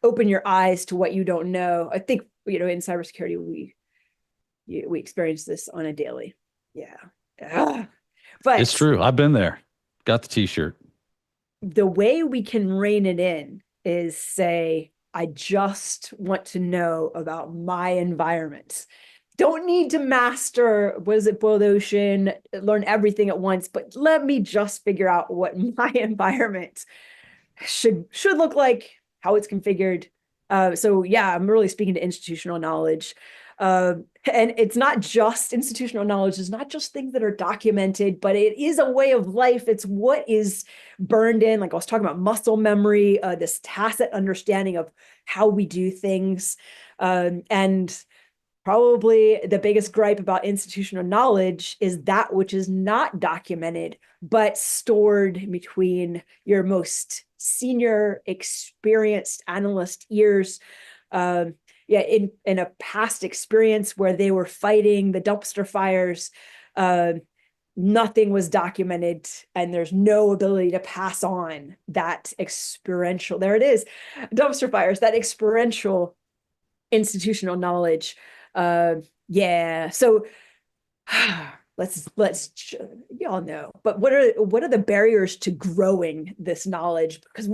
open your eyes to what you don't know. I think, in cybersecurity, we experience this on a daily. Yeah. it's But true. I've been there. Got the t-shirt. the way we can rein it in is say, I just want to know about my environment. Don't need to master, what is it, Boiled Ocean, learn everything at once, but let me just figure out what my environment should look like, how it's configured. So yeah, I'm really speaking to institutional knowledge. And it's not just institutional knowledge. It's not just things that are documented, but it is a way of life. It's what is burned in. Like I was talking about muscle memory, this tacit understanding of how we do things. And probably the biggest gripe about institutional knowledge is that which is not documented, but stored between your most senior, experienced analyst ears. In a past experience where they were fighting the dumpster fires, nothing was documented, and there's no ability to pass on that experiential. There it is, dumpster fires. That experiential institutional knowledge. Yeah. So let's y'all know. But what are the barriers to growing this knowledge? Because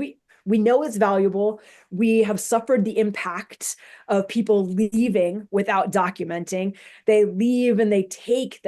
we know it's valuable. We have suffered the impact of people leaving without documenting. They leave and they take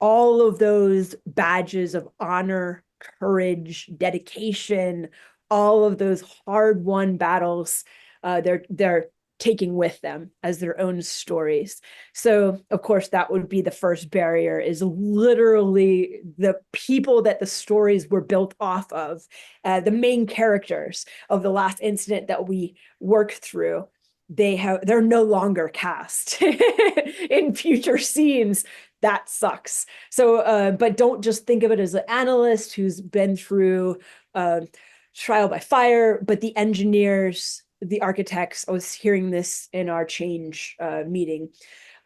all of those badges of honor, courage, dedication, all of those hard-won battles. They're taking with them as their own stories. So of course that would be the first barrier, is literally the people that the stories were built off of, the main characters of the last incident that we worked through. They're no longer cast in future scenes. That sucks. So but don't just think of it as an analyst who's been through trial by fire, but the engineers, the architects. I was hearing this in our change meeting,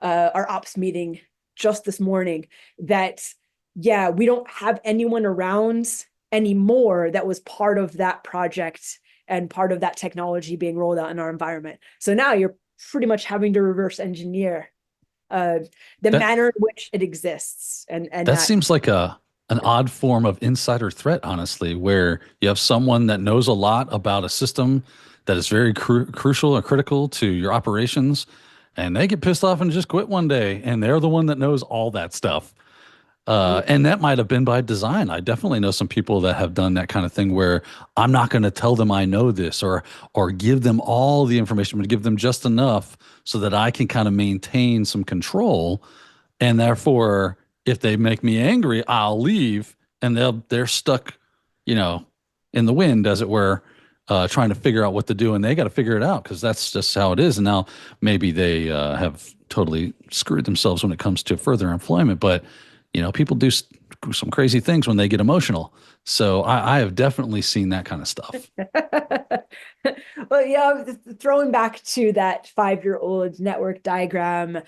our ops meeting just this morning, that, yeah, we don't have anyone around anymore that was part of that project and part of that technology being rolled out in our environment. So now you're pretty much having to reverse engineer the That manner in which it exists. And that that, seems like an odd form of insider threat, honestly, where you have someone that knows a lot about a system that is very crucial or critical to your operations, and they get pissed off and just quit one day, and they're the one that knows all that stuff. And that might have been by design. I definitely know some people that have done that kind of thing where I'm not going to tell them I know this or give them all the information, but give them just enough so that I can kind of maintain some control. And therefore, if they make me angry, I'll leave, and they're stuck, you know, in the wind, as it were, trying to figure out what to do, and they got to figure it out because that's just how it is. And now maybe they have totally screwed themselves when it comes to further employment, but people do some crazy things when they get emotional. So I have definitely seen that kind of stuff. well, yeah, throwing back to that 5-year-old network diagram,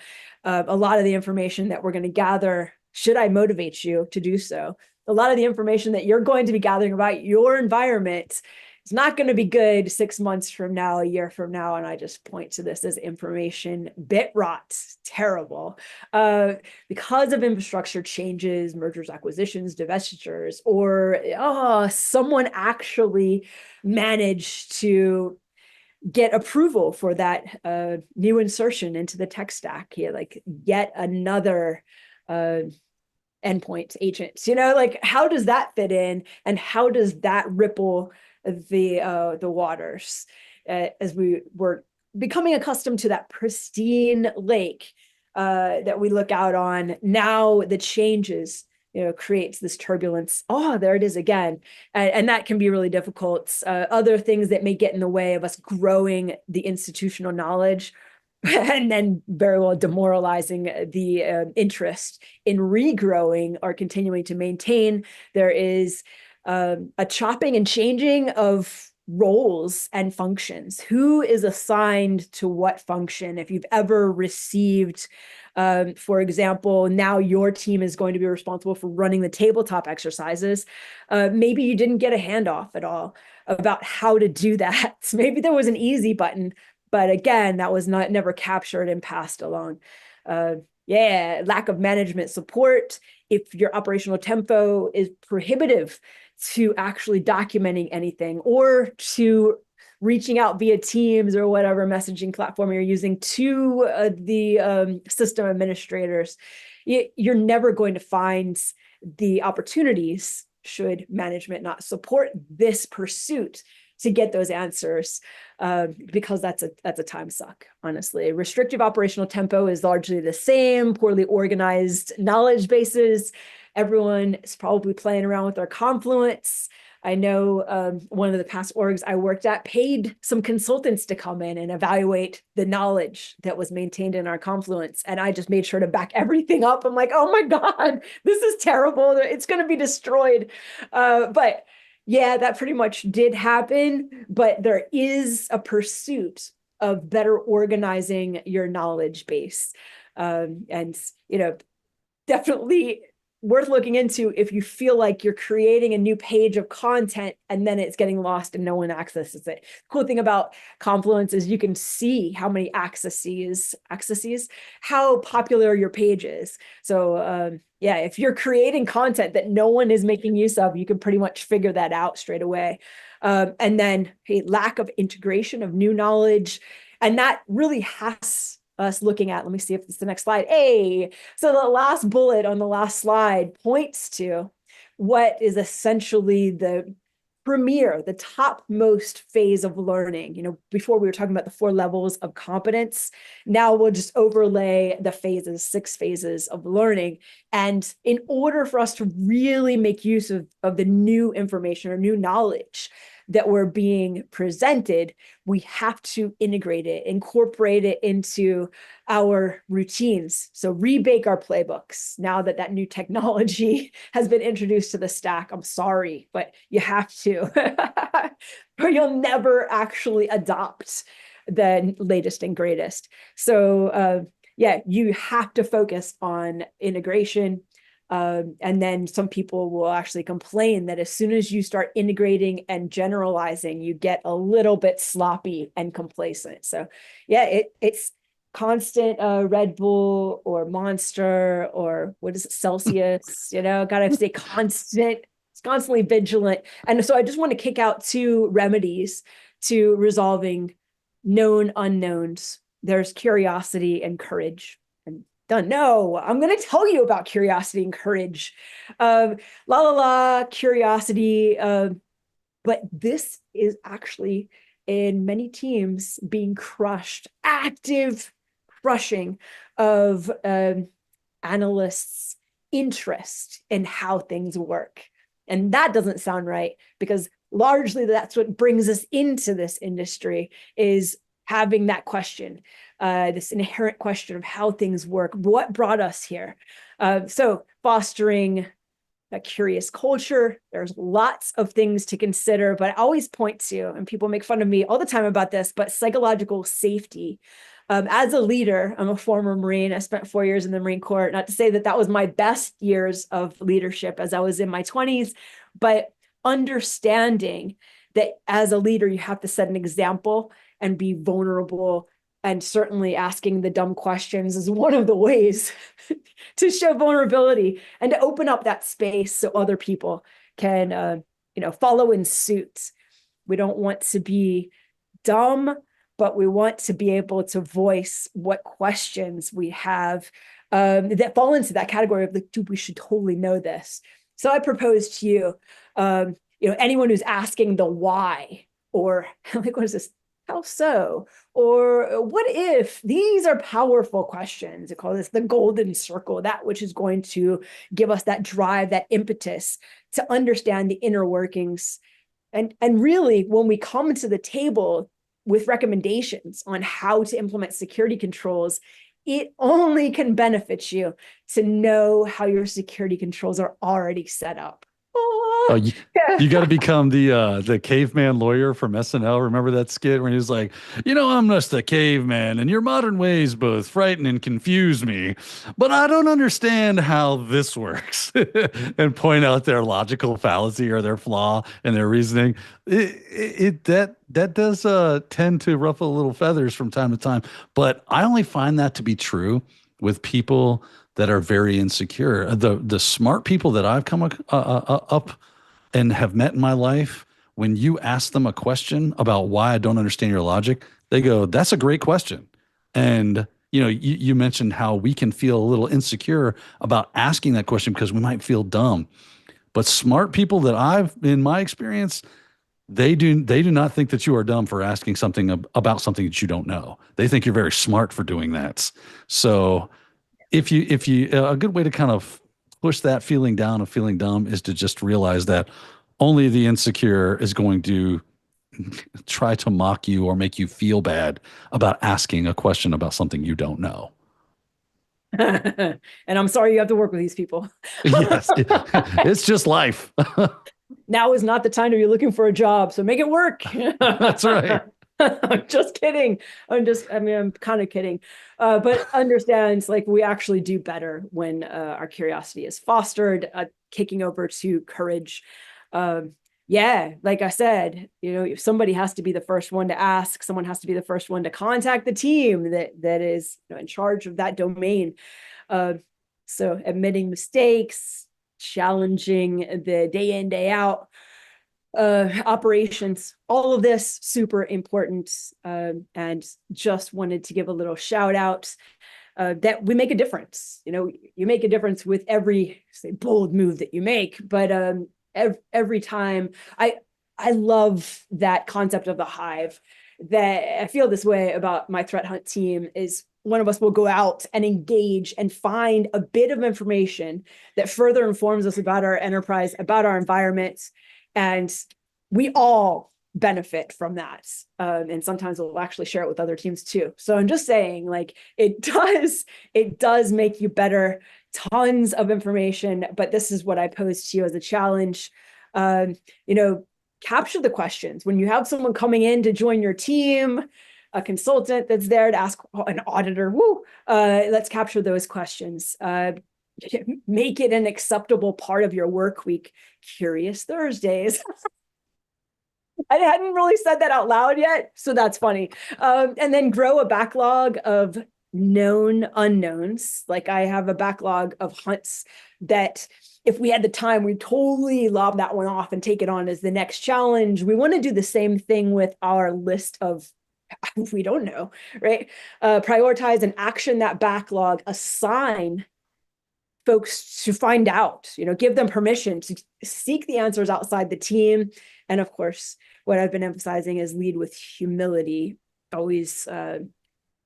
a lot of the information that we're going to gather, should I motivate you to do so, a lot of the information that you're going to be gathering about your environment is not going to be good 6 months from now, a year from now. And I just point to this as information bit rot, terrible, because of infrastructure changes, mergers, acquisitions, divestitures, or someone actually managed to get approval for that new insertion into the tech stack. Yeah, like yet another endpoint agent. Like how does that fit in, and how does that ripple the waters as we were becoming accustomed to that pristine lake that we look out on? Now the changes creates this turbulence. Oh, there it is again. And that can be really difficult. Other things that may get in the way of us growing the institutional knowledge and then very well demoralizing the interest in regrowing or continuing to maintain. There is a chopping and changing of roles and functions. Who is assigned to what function? If you've ever received, for example, now your team is going to be responsible for running the tabletop exercises. Maybe you didn't get a handoff at all about how to do that. Maybe there was an easy button, but again, that was never captured and passed along. Lack of management support. If your operational tempo is prohibitive to actually documenting anything or to reaching out via Teams or whatever messaging platform you're using to the system administrators, you're never going to find the opportunities, should management not support this pursuit, to get those answers, because that's a time suck, honestly. Restrictive operational tempo is largely the same, poorly organized knowledge bases. Everyone is probably playing around with their Confluence. I know one of the past orgs I worked at paid some consultants to come in and evaluate the knowledge that was maintained in our Confluence. And I just made sure to back everything up. I'm like, oh my God, this is terrible. It's going to be destroyed. But yeah, that pretty much did happen. But there is a pursuit of better organizing your knowledge base. And, definitely worth looking into if you feel like you're creating a new page of content and then it's getting lost and no one accesses it. Cool thing about Confluence is you can see how many accesses, how popular your page is. So if you're creating content that no one is making use of, you can pretty much figure that out straight away. And then lack of integration of new knowledge. And that really has us looking at, let me see if it's the next slide. So the last bullet on the last slide points to what is essentially the premier, the topmost phase of learning. Before we were talking about the 4 levels of competence. Now we'll just overlay the 6 phases of learning. And in order for us to really make use of the new information or new knowledge that we're being presented, we have to integrate it, incorporate it into our routines. So rebake our playbooks. Now that new technology has been introduced to the stack, I'm sorry, but you have to, or you'll never actually adopt the latest and greatest. So you have to focus on integration. And then some people will actually complain that as soon as you start integrating and generalizing, you get a little bit sloppy and complacent. So it's constant Red Bull or Monster or what is it, Celsius, gotta stay constantly vigilant. And so I just want to kick out 2 remedies to resolving known unknowns. There's curiosity and courage. No, I'm going to tell you about curiosity and courage. Curiosity. But this is actually in many teams being crushed, active crushing of analysts' interest in how things work. And that doesn't sound right, because largely that's what brings us into this industry, is having that question, this inherent question of how things work, what brought us here. So fostering a curious culture, there's lots of things to consider, but I always point to, and people make fun of me all the time about this, but psychological safety. As a leader, I'm a former Marine. I spent 4 years in the Marine Corps. Not to say that was my best years of leadership as I was in my 20s, but understanding that as a leader, you have to set an example and be vulnerable, and certainly asking the dumb questions is one of the ways to show vulnerability and to open up that space so other people can, follow in suit. We don't want to be dumb, but we want to be able to voice what questions we have that fall into that category of dude, we should totally know this. So I propose to you, anyone who's asking the why, or like, what is this? How so? Or what if? These are powerful questions. I call this the golden circle, that which is going to give us that drive, that impetus to understand the inner workings. And really, when we come to the table, with recommendations on how to implement security controls, it only can benefit you to know how your security controls are already set up. Oh, Oh, you got to become the caveman lawyer from SNL. Remember that skit where he was like, I'm just a caveman, and your modern ways both frighten and confuse me, but I don't understand how this works, and point out their logical fallacy or their flaw in their reasoning. That does tend to ruffle little feathers from time to time, but I only find that to be true with people that are very insecure. The smart people that I've come up and have met in my life, when you ask them a question about why I don't understand your logic, they go, "That's a great question." And you mentioned how we can feel a little insecure about asking that question because we might feel dumb. But smart people that I've, in my experience, they do not think that you are dumb for asking something about something that you don't know. They think you're very smart for doing that. So if you a good way to kind of push that feeling down of feeling dumb is to just realize that only the insecure is going to try to mock you or make you feel bad about asking a question about something you don't know. and I'm sorry you have to work with these people. Yes, it's just life. Now is not the time to be looking for a job, so make it work. That's right. I'm just kidding. I'm kind of kidding. But understands like we actually do better when our curiosity is fostered, kicking over to courage. Yeah, like I said, if somebody has to be the first one to ask, someone has to be the first one to contact the team that is in charge of that domain. So admitting mistakes, challenging the day in, day out operations, all of this super important. And just wanted to give a little shout out that we make a difference. You make a difference with every bold move that you make, but every time I love that concept of the hive. That I feel this way about my threat hunt team is one of us will go out and engage and find a bit of information that further informs us about our enterprise, about our environment, and we all benefit from that. And sometimes we'll actually share it with other teams too. So I'm just saying, like, it does make you better. Tons of information, but this is what I pose to you as a challenge. Capture the questions when you have someone coming in to join your team, a consultant that's there to ask, an auditor. Let's capture those questions. Make it an acceptable part of your work week. Curious Thursdays. I hadn't really said that out loud yet, so that's funny. And then grow a backlog of known unknowns. Like I have a backlog of hunts that if we had the time, we'd totally lob that one off and take it on as the next challenge. We want to do the same thing with our list of we don't know, right? Prioritize and action that backlog, assign folks to find out, give them permission to seek the answers outside the team. And of course, what I've been emphasizing is lead with humility. Always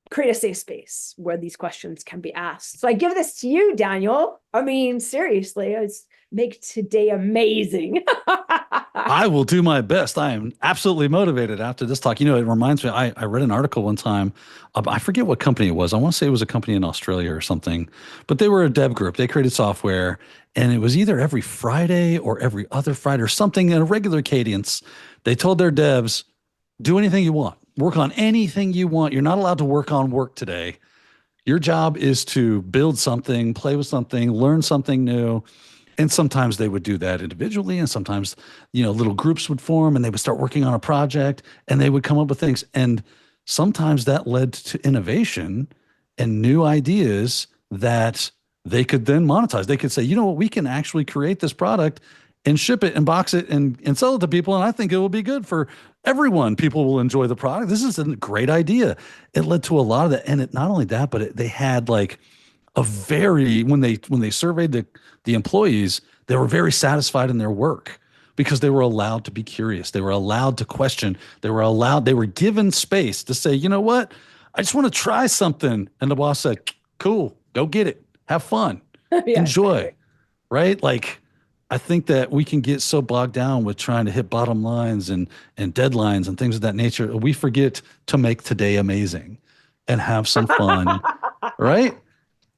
create a safe space where these questions can be asked. So I give this to you, Daniel. I mean, seriously, make today amazing. I will do my best. I am absolutely motivated after this talk. It reminds me, I read an article one time. I forget what company it was. I want to say it was a company in Australia or something, but they were a dev group. They created software, and it was either every Friday or every other Friday or something in a regular cadence. They told their devs, do anything you want, work on anything you want. You're not allowed to work on work today. Your job is to build something, play with something, learn something new. And sometimes they would do that individually, and sometimes, little groups would form and they would start working on a project and they would come up with things. And sometimes that led to innovation and new ideas that they could then monetize. They could say, you know what, we can actually create this product and ship it and box it and sell it to people. And I think it will be good for everyone. People will enjoy the product. This is a great idea. It led to a lot of that. And not only that, but they had like a very when they surveyed the employees, they were very satisfied in their work because they were allowed to be curious. They were allowed to question. They were given space to say, you know what? I just want to try something. And the boss said, cool, go get it. Have fun. Yeah, Enjoy. Right? Like I think that we can get so bogged down with trying to hit bottom lines and deadlines and things of that nature. We forget to make today amazing and have some fun, right?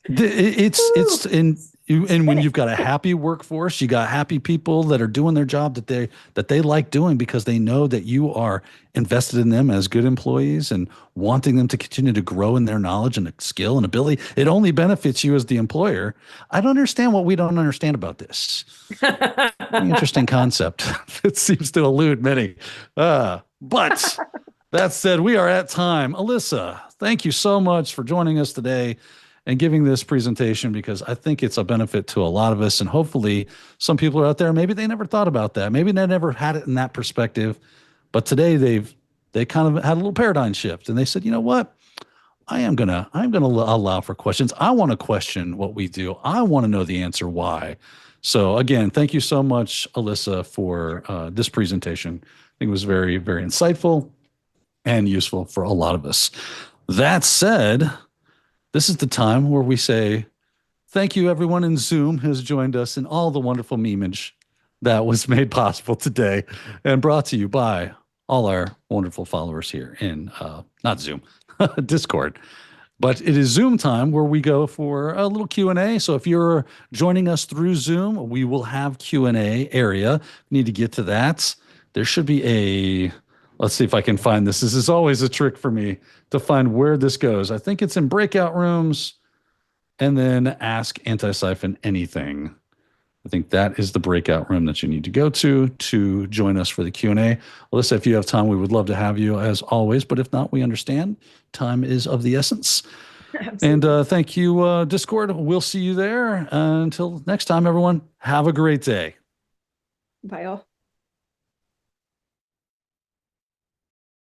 It's Woo, in and spin when it. you've got a happy workforce, you got happy people that are doing their job that they like doing because they know that you are invested in them as good employees and wanting them to continue to grow in their knowledge and skill and ability. It only benefits you as the employer. I don't understand what we don't understand about this. Very interesting concept. It seems to elude many. But that said, we are at time. Alissa, thank you so much for joining us today and giving this presentation because I think it's a benefit to a lot of us. And hopefully, some people are out there, maybe they never thought about that. Maybe they never had it in that perspective. But today they kind of had a little paradigm shift and they said, you know what? I'm gonna allow for questions. I want to question what we do. I want to know the answer why. So again, thank you so much, Alissa, for this presentation. I think it was very, very insightful and useful for a lot of us. That said, this is the time where we say thank you, everyone in Zoom who's joined us in all the wonderful memeage that was made possible today and brought to you by all our wonderful followers here in not Zoom, Discord. But it is Zoom time where we go for a little Q&A. So if you're joining us through Zoom, we will have Q&A area. Need to get to that. There should be a, let's see if I can find this. This is always a trick for me to find where this goes. I think it's in breakout rooms and then ask Antisyphon anything. I think that is the breakout room that you need to go to join us for the Q&A. Alyssa, if you have time, we would love to have you as always, but if not, we understand. Time is of the essence. And Absolutely. thank you, Discord. We'll see you there. Until next time, everyone, have a great day. Bye all.